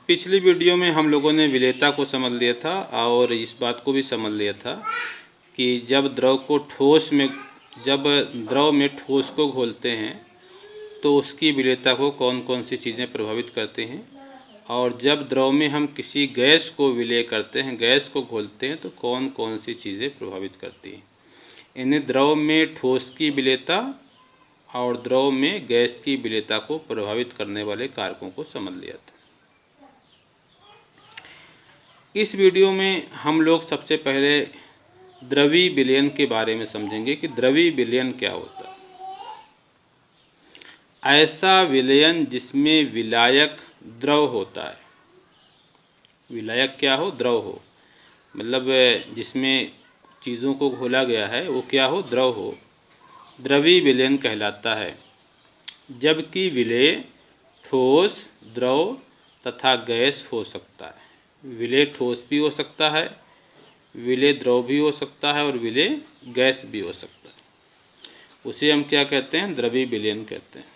पिछली वीडियो में हम लोगों ने विलेयता को समझ लिया था और इस बात को भी समझ लिया था कि जब द्रव में ठोस को घोलते हैं तो उसकी विलेयता को कौन कौन सी चीज़ें प्रभावित करती हैं, और जब द्रव में हम किसी गैस को विलय करते हैं, गैस को घोलते हैं, तो कौन कौन सी चीज़ें प्रभावित करती हैं। इन्हें द्रव में ठोस की विलेयता और द्रव में गैस की विलेयता को प्रभावित करने वाले कारकों को समझ लिया था। इस वीडियो में हम लोग सबसे पहले द्रवीय विलयन के बारे में समझेंगे कि द्रवीय विलयन क्या होता है। ऐसा विलयन जिसमें विलायक द्रव होता है। विलायक क्या हो? द्रव हो, मतलब जिसमें चीज़ों को घोला गया है वो क्या हो? द्रव हो, द्रवीय विलयन कहलाता है। जबकि विलेय ठोस, द्रव तथा गैस हो सकता है। विलेय ठोस भी हो सकता है, विलेय द्रव भी हो सकता है और विलेय गैस भी हो सकता है। उसे हम क्या कहते हैं? द्रवीय विलयन कहते हैं।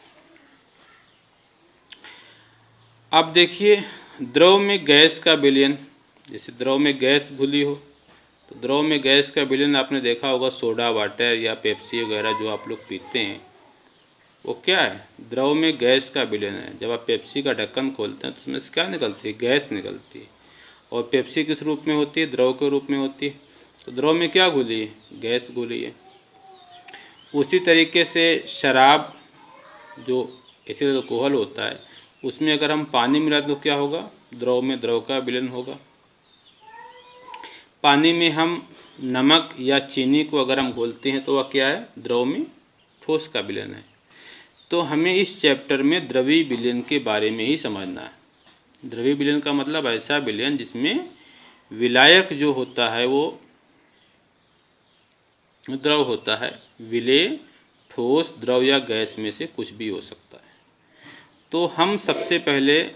अब देखिए, द्रव में गैस का विलयन, जैसे द्रव में गैस घुली हो तो द्रव में गैस का विलयन आपने देखा होगा, सोडा वाटर या पेप्सी वगैरह जो आप लोग पीते हैं वो क्या है? द्रव में गैस का विलयन है। जब आप पेप्सी का ढक्कन खोलते हैं तो उसमें से क्या निकलती है? गैस निकलती है। और पेप्सी किस रूप में होती है? द्रव के रूप में होती है। तो द्रव में क्या घुली है? गैस घुली है। उसी तरीके से शराब जो एथिल अल्कोहल होता है उसमें अगर हम पानी मिला तो क्या होगा? द्रव में द्रव का विलयन होगा। पानी में हम नमक या चीनी को अगर हम घोलते हैं तो वह क्या है? द्रव में ठोस का विलयन है। तो हमें इस चैप्टर में द्रवीय विलयन के बारे में ही समझना है। द्रवीय विलयन का मतलब ऐसा विलयन जिसमें विलायक जो होता है वो द्रव होता है। विलेय ठोस, द्रव या गैस में से कुछ भी हो सकता है। तो हम सबसे पहले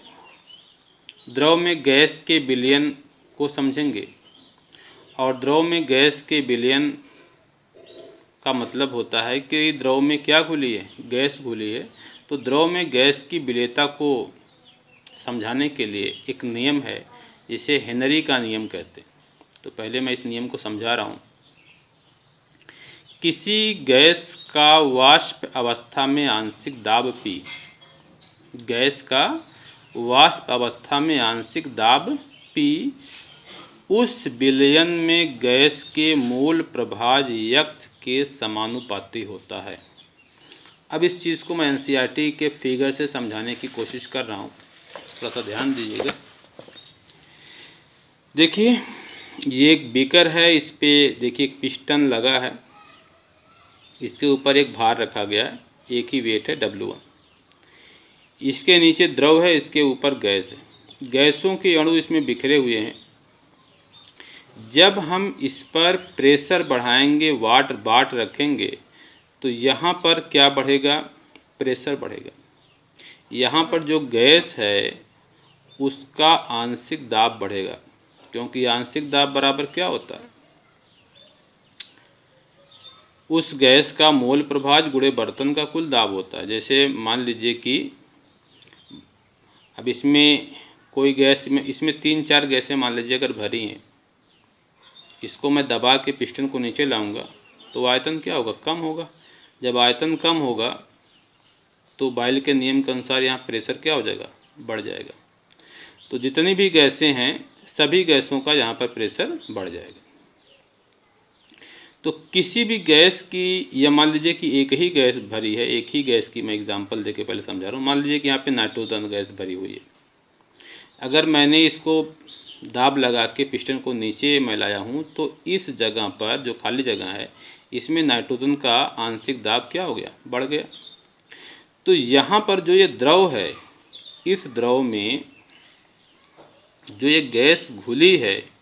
द्रव में गैस के विलयन को समझेंगे। और द्रव में गैस के विलयन का मतलब होता है कि द्रव में क्या घुली है? गैस घुली है। तो द्रव में गैस की विलेयता को समझाने के लिए एक नियम है जिसे हेनरी का नियम कहते हैं। तो पहले मैं इस नियम को समझा रहा हूँ। किसी गैस का वाष्प अवस्था में आंशिक दाब P, गैस का वाष्प अवस्था में आंशिक दाब P उस विलयन में गैस के मूल प्रभाज यक्ष के समानुपाती होता है। अब इस चीज़ को मैं एनसीईआरटी के फिगर से समझाने की कोशिश कर रहा हूँ, थोड़ा सा ध्यान दीजिएगा। देखिए, ये एक बीकर है, इस पे देखिए एक पिस्टन लगा है, इसके ऊपर एक भार रखा गया है, एक ही वेट है W1। इसके नीचे द्रव है, इसके ऊपर गैस है। गैसों के अणु इसमें बिखरे हुए हैं। जब हम इस पर प्रेशर बढ़ाएंगे, वाट रखेंगे, तो यहाँ पर क्या बढ़ेगा? प्रेशर बढ़ेगा। यहाँ पर जो गैस है उसका आंशिक दाब बढ़ेगा, क्योंकि आंशिक दाब बराबर क्या होता है? उस गैस का मोल प्रभाज गुणे बर्तन का कुल दाब होता है। जैसे मान लीजिए कि अब इसमें कोई गैस में, इसमें 3-4 गैसें मान लीजिए अगर भरी हैं, इसको मैं दबा के पिस्टन को नीचे लाऊंगा तो आयतन क्या होगा? कम होगा। जब आयतन कम होगा तो बायल के नियम के अनुसार यहाँ प्रेशर क्या हो जाएगा? बढ़ जाएगा। तो जितनी भी गैसें हैं सभी गैसों का यहाँ पर प्रेशर बढ़ जाएगा। तो किसी भी गैस की, या मान लीजिए कि एक ही गैस भरी है, एक ही गैस की मैं एग्जांपल देके पहले समझा रहा हूँ। मान लीजिए कि यहाँ पे नाइट्रोजन गैस भरी हुई है। अगर मैंने इसको दाब लगा के पिस्टन को नीचे मैं लाया हूँ तो इस जगह पर जो खाली जगह है इसमें नाइट्रोजन का आंशिक दाब क्या हो गया? बढ़ गया। तो यहाँ पर जो ये द्रव है, इस द्रव में जो ये गैस घुली है,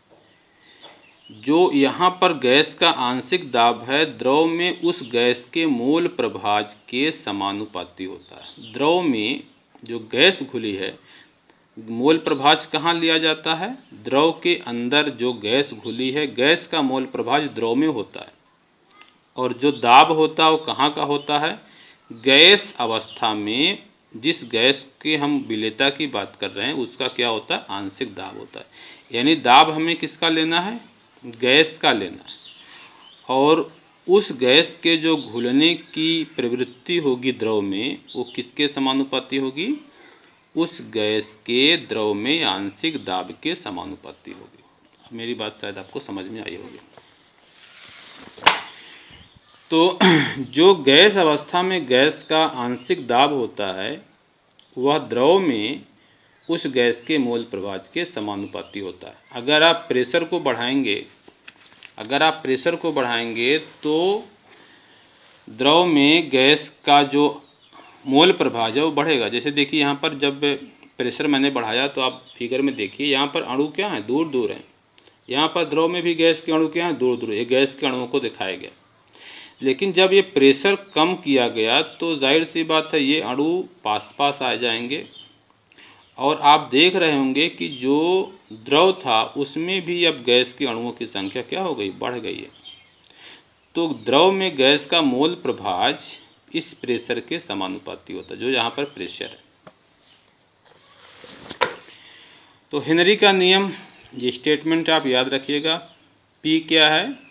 जो यहाँ पर गैस का आंशिक दाब है, द्रव में उस गैस के मूल प्रभाज के समानुपाती होता है। द्रव में जो गैस घुली है, मोल प्रभाज कहाँ लिया जाता है? द्रव के अंदर जो गैस घुली है, गैस का मोल प्रभाज द्रव में होता है। और जो दाब होता है वो कहाँ का होता है? गैस अवस्था में जिस गैस के हम विलेयता की बात कर रहे हैं उसका क्या होता है, आंशिक दाब होता है। यानी दाब हमें किसका लेना है, गैस का लेना है, और उस गैस के जो घुलने की प्रवृत्ति होगी द्रव में वो किसके समानुपाती होगी, उस गैस के द्रव में आंशिक दाब के समानुपाती होगी। अब मेरी बात शायद आपको समझ में आई होगी। तो जो गैस अवस्था में गैस का आंशिक दाब होता है वह द्रव में उस गैस के मोल प्रभाज के समानुपाती होता है। अगर आप प्रेशर को बढ़ाएंगे तो द्रव में गैस का जो मोल प्रभाज है वो बढ़ेगा। जैसे देखिए यहाँ पर जब प्रेशर मैंने बढ़ाया तो आप फिगर में देखिए यहाँ पर अणु क्या है, दूर दूर हैं। यहाँ पर द्रव में भी गैस के अणु क्या हैं, दूर दूर। ये गैस के अणुओं को दिखाया गया। लेकिन जब ये प्रेशर कम किया गया तो जाहिर सी बात है ये अणु पास पास आ जाएंगे, और आप देख रहे होंगे कि जो द्रव था उसमें भी अब गैस के अणुओं की संख्या क्या हो गई, बढ़ गई है। तो द्रव में गैस का मोल प्रभाज इस प्रेशर के समानुपाती होता है, जो यहाँ पर प्रेशर है। तो हेनरी का नियम, ये स्टेटमेंट आप याद रखिएगा। पी क्या है,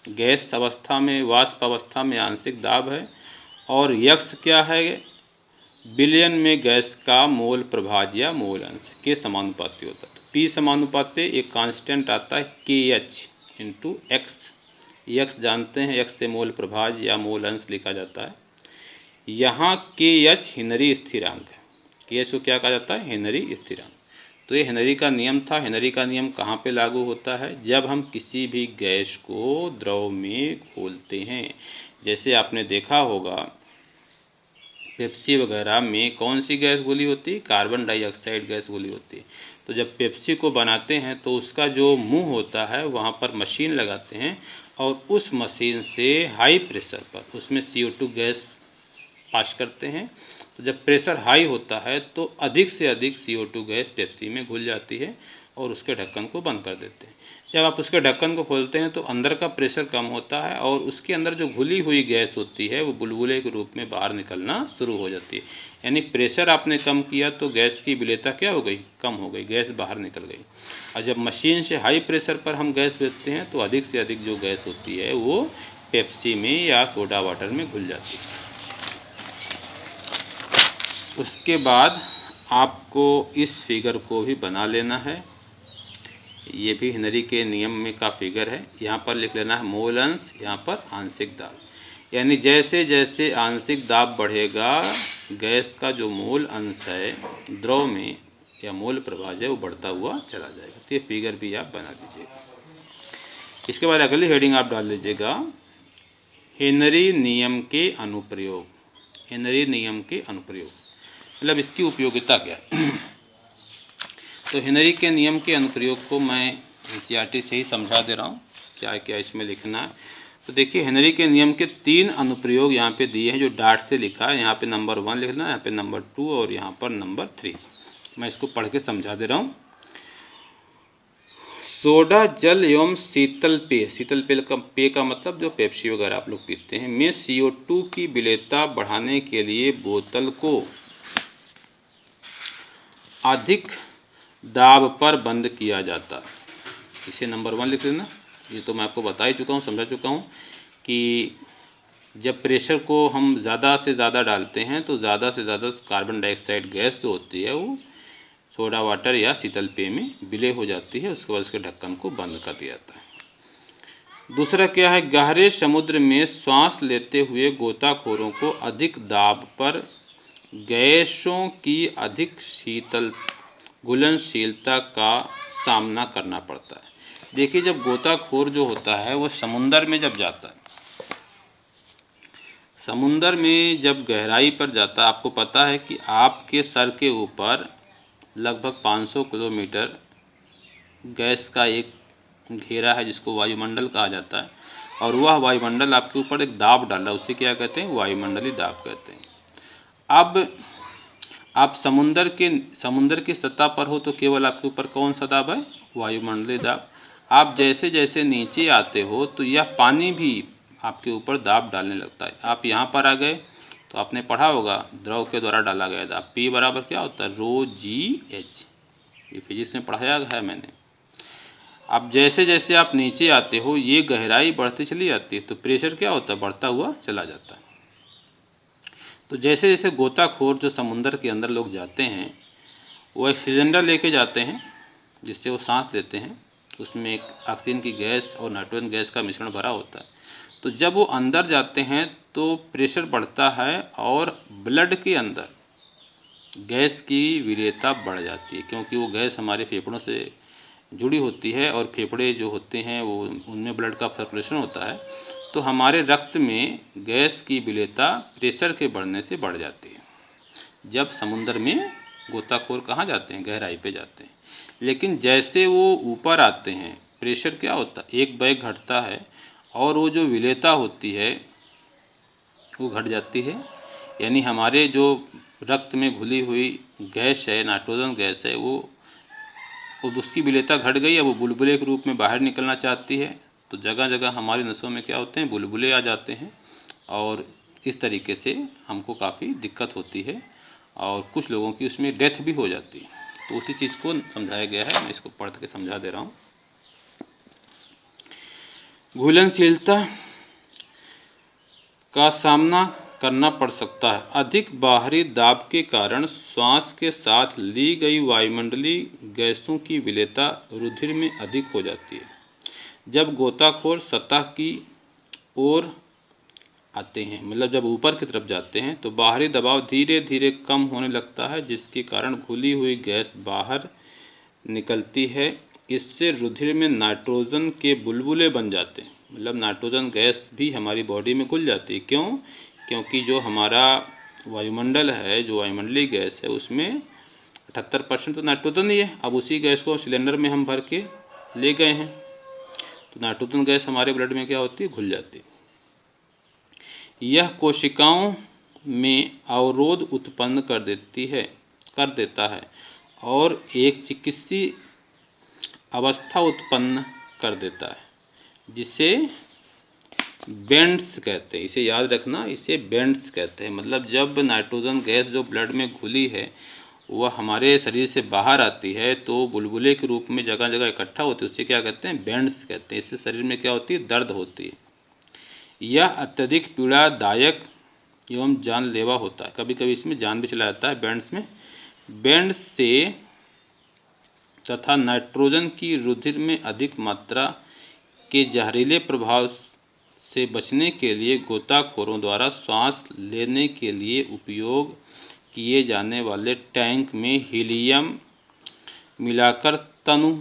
गैस अवस्था में, वाष्प अवस्था में आंशिक दाब है, और यक्स क्या है, विलयन में गैस का मोल प्रभाज या मोल अंश के समानुपाती होता है। तो पी समानुपाती एक कांस्टेंट आता है के एच इंटू एक्स। यक्स जानते हैं, एक्स से मोल प्रभाज या मोल अंश लिखा जाता है। यहाँ के एच हेनरी स्थिरांक है। के एच को क्या कहा जाता है, हेनरी स्थिरांक। तो ये हेनरी का नियम था। हेनरी का नियम कहाँ पे लागू होता है, जब हम किसी भी गैस को द्रव में घोलते हैं। जैसे आपने देखा होगा पेप्सी वगैरह में कौन सी गैस घुली होती है, कार्बन डाइऑक्साइड गैस घुली होती है। तो जब पेप्सी को बनाते हैं तो उसका जो मुंह होता है वहाँ पर मशीन लगाते हैं, और उस मशीन से हाई प्रेशर पर उसमें CO2 गैस पास करते हैं। तो जब प्रेशर हाई होता है तो अधिक से अधिक CO2 गैस पेप्सी में घुल जाती है और उसके ढक्कन को बंद कर देते हैं। जब आप उसके ढक्कन को खोलते हैं तो अंदर का प्रेशर कम होता है और उसके अंदर जो घुली हुई गैस होती है वो बुलबुले के रूप में बाहर निकलना शुरू हो जाती है। यानी प्रेशर आपने कम किया तो गैस की विलेयता क्या हो गई, कम हो गई, गैस बाहर निकल गई। और जब मशीन से हाई प्रेशर पर हम गैस भेजते हैं तो अधिक से अधिक जो गैस होती है वो पेप्सी में या सोडा वाटर में घुल जाती है। उसके बाद आपको इस फिगर को भी बना लेना है। ये भी हेनरी के नियम में का फिगर है। यहाँ पर लिख लेना है मोल अंश, यहाँ पर आंशिक दाब। यानी जैसे जैसे आंशिक दाब बढ़ेगा गैस का जो मोल अंश है द्रव में या मोल प्रभाज है वो बढ़ता हुआ चला जाएगा। तो ये फिगर भी आप बना दीजिएगा। इसके बाद अगली हेडिंग आप डाल लीजिएगा हेनरी नियम के अनुप्रयोग। हेनरी नियम के अनुप्रयोग मतलब इसकी उपयोगिता क्या है। तो हेनरी के नियम के अनुप्रयोग को मैं एनसीईआरटी से ही समझा दे रहा हूँ, क्या क्या इसमें लिखना है। तो देखिए हेनरी के नियम के 3 अनुप्रयोग यहाँ पे दिए हैं जो डार्ट से लिखा है। यहाँ पे नंबर 1 लिखना है, यहाँ पे नंबर 2 और यहाँ पर नंबर 3। मैं इसको पढ़ के समझा दे रहा हूँ। सोडा जल एवं शीतल पेय, शीतल पेय का मतलब जो पेप्सी वगैरह आप लोग पीते हैं, में CO2 की विलेयता बढ़ाने के लिए बोतल को अधिक दाब पर बंद किया जाता है। इसे नंबर 1 लिख लेना। ये तो मैं आपको बता ही चुका हूँ, समझा चुका हूँ कि जब प्रेशर को हम ज़्यादा से ज़्यादा डालते हैं तो ज़्यादा से ज़्यादा कार्बन डाइऑक्साइड गैस जो होती है वो सोडा वाटर या शीतल पेय में विलय हो जाती है। उसके बाद उसके ढक्कन को बंद कर दिया जाता है। दूसरा क्या है, गहरे समुद्र में श्वास लेते हुए गोताखोरों को अधिक दाब पर गैसों की अधिक शीतल घुलनशीलता का सामना करना पड़ता है। देखिए जब गोताखोर जो होता है वो समुंदर में जब जाता है, समुंदर में जब गहराई पर जाता है, आपको पता है कि आपके सर के ऊपर लगभग 500 किलोमीटर गैस का एक घेरा है जिसको वायुमंडल कहा जाता है, और वह वायुमंडल आपके ऊपर एक दाब डाल रहा है, उसे क्या कहते हैं, वायुमंडलीय दाब कहते हैं। अब आप समुंदर की सतह पर हो तो केवल आपके ऊपर कौन सा दाब है, वायुमंडलीय दाब। आप जैसे जैसे नीचे आते हो तो यह पानी भी आपके ऊपर दाब डालने लगता है। आप यहाँ पर आ गए तो आपने पढ़ा होगा द्रव के द्वारा डाला गया दाब P बराबर क्या होता है, रो जी एच। ये फिजिक्स में पढ़ाया है मैंने। अब जैसे जैसे आप नीचे आते हो ये गहराई बढ़ती चली जाती है तो प्रेशर क्या होता है, बढ़ता हुआ चला जाता है। तो जैसे जैसे गोताखोर जो समुंदर के अंदर लोग जाते हैं वो एक सिलेंडर लेके जाते हैं जिससे वो सांस लेते हैं। उसमें एक ऑक्सीजन की गैस और नाइट्रोजन गैस का मिश्रण भरा होता है। तो जब वो अंदर जाते हैं तो प्रेशर बढ़ता है और ब्लड के अंदर गैस की विलेयता बढ़ जाती है, क्योंकि वो गैस हमारे फेफड़ों से जुड़ी होती है और फेफड़े जो होते हैं वो उनमें ब्लड का सर्कुलेशन होता है। तो हमारे रक्त में गैस की विलेयता प्रेशर के बढ़ने से बढ़ जाती है जब समुद्र में गोताखोर कहाँ जाते हैं, गहराई पे जाते हैं। लेकिन जैसे वो ऊपर आते हैं प्रेशर क्या होता है, एक बैग घटता है और वो जो विलेयता होती है वो घट जाती है। यानी हमारे जो रक्त में घुली हुई गैस है, नाइट्रोजन गैस है, वो उसकी विलेयता घट गई है, वो बुलबुले के रूप में बाहर निकलना चाहती है। तो जगह जगह हमारी नसों में क्या होते हैं, बुलबुले आ जाते हैं और इस तरीके से हमको काफ़ी दिक्कत होती है और कुछ लोगों की उसमें डेथ भी हो जाती है। तो उसी चीज़ को समझाया गया है, मैं इसको पढ़ के समझा दे रहा हूँ। घुलनशीलता का सामना करना पड़ सकता है। अधिक बाहरी दाब के कारण श्वास के साथ ली गई वायुमंडलीय गैसों की विलेयता रुधिर में अधिक हो जाती है। जब गोताखोर सतह की ओर आते हैं, मतलब जब ऊपर की तरफ जाते हैं, तो बाहरी दबाव धीरे धीरे कम होने लगता है जिसके कारण घुली हुई गैस बाहर निकलती है। इससे रुधिर में नाइट्रोजन के बुलबुले बन जाते हैं, मतलब नाइट्रोजन गैस भी हमारी बॉडी में घुल जाती है। क्यों? क्योंकि जो हमारा वायुमंडल है, जो वायुमंडलीय गैस है, उसमें 78% तो नाइट्रोजन ही है। अब उसी गैस को सिलेंडर में हम भर के ले गए हैं तो नाइट्रोजन गैस हमारे ब्लड में क्या होती है, घुल जाती है। यह कोशिकाओं में अवरोध उत्पन्न कर देता है और एक चिकित्सीय अवस्था उत्पन्न कर देता है जिसे बेंड्स कहते हैं। इसे याद रखना, इसे बेंड्स कहते हैं। मतलब जब नाइट्रोजन गैस जो ब्लड में घुली है वह हमारे शरीर से बाहर आती है तो बुलबुले के रूप में जगह जगह इकट्ठा होती है, उससे क्या कहते हैं, बेंड्स कहते हैं। इससे शरीर में क्या होती है, दर्द होती है। यह अत्यधिक पीड़ादायक एवं जानलेवा होता है। कभी कभी इसमें जान भी चला जाता है बेंड्स में। बेंड्स से तथा नाइट्रोजन की रुधिर में अधिक मात्रा के जहरीले प्रभाव से बचने के लिए गोताखोरों द्वारा सांस लेने के लिए उपयोग किए जाने वाले टैंक में हीलियम मिलाकर तनु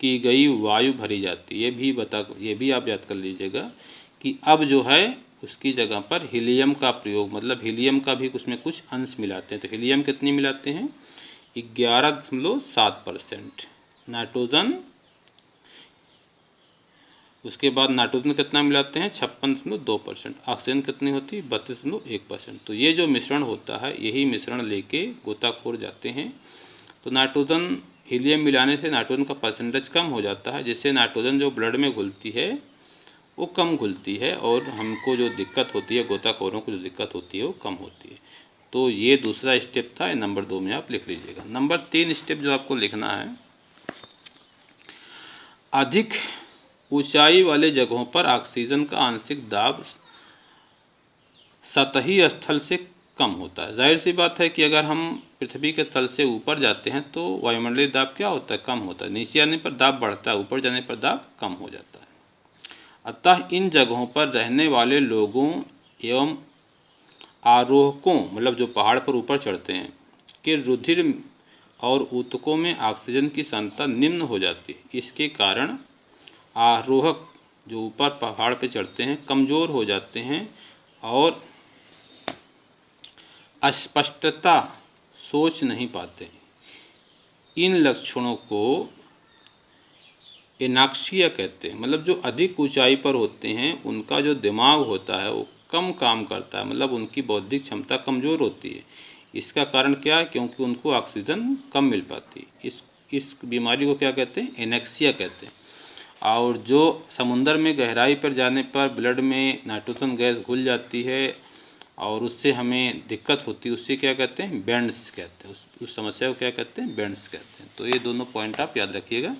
की गई वायु भरी जाती है। ये भी आप याद कर लीजिएगा कि अब जो है उसकी जगह पर हीलियम का प्रयोग, मतलब हीलियम का भी उसमें कुछ अंश मिलाते हैं। तो हीलियम कितनी मिलाते हैं, 11.7%। नाइट्रोजन, उसके बाद नाइट्रोजन कितना मिलाते हैं, 56.2%। ऑक्सीजन कितनी होती है, 32.1%। तो ये जो मिश्रण होता है यही मिश्रण लेके गोताखोर जाते हैं। तो नाइट्रोजन हीलियम मिलाने से नाइट्रोजन का परसेंटेज कम हो जाता है, जिससे नाइट्रोजन जो ब्लड में घुलती है वो कम घुलती है और हमको जो दिक्कत होती है, गोताखोरों को जो दिक्कत होती है वो कम होती है। तो ये दूसरा स्टेप था, नंबर 2 में आप लिख लीजिएगा। नंबर 3 स्टेप जो आपको लिखना है, अधिक ऊंचाई वाले जगहों पर ऑक्सीजन का आंशिक दाब सतही स्थल से कम होता है। जाहिर सी बात है कि अगर हम पृथ्वी के तल से ऊपर जाते हैं तो वायुमंडलीय दाब क्या होता है, कम होता है। नीचे आने पर दाब बढ़ता है, ऊपर जाने पर दाब कम हो जाता है। अतः इन जगहों पर रहने वाले लोगों एवं आरोहकों, मतलब जो पहाड़ पर ऊपर चढ़ते हैं, के रुधिर और ऊतकों में ऑक्सीजन की सांद्रता निम्न हो जाती है। इसके कारण आरोहक जो ऊपर पहाड़ पर चढ़ते हैं कमज़ोर हो जाते हैं और अस्पष्टता सोच नहीं पाते। इन लक्षणों को एनाक्सिया कहते हैं। मतलब जो अधिक ऊंचाई पर होते हैं उनका जो दिमाग होता है वो कम काम करता है, मतलब उनकी बौद्धिक क्षमता कमज़ोर होती है। इसका कारण क्या है, क्योंकि उनको ऑक्सीजन कम मिल पाती है। इस बीमारी को क्या कहते हैं, एनेक्सिया कहते हैं। और जो समुंदर में गहराई पर जाने पर ब्लड में नाइट्रोजन गैस घुल जाती है और उससे हमें दिक्कत होती है, उससे क्या कहते हैं, बेंड्स कहते हैं। उस समस्या को क्या कहते हैं, बेंड्स कहते हैं। तो ये दोनों पॉइंट आप याद रखिएगा।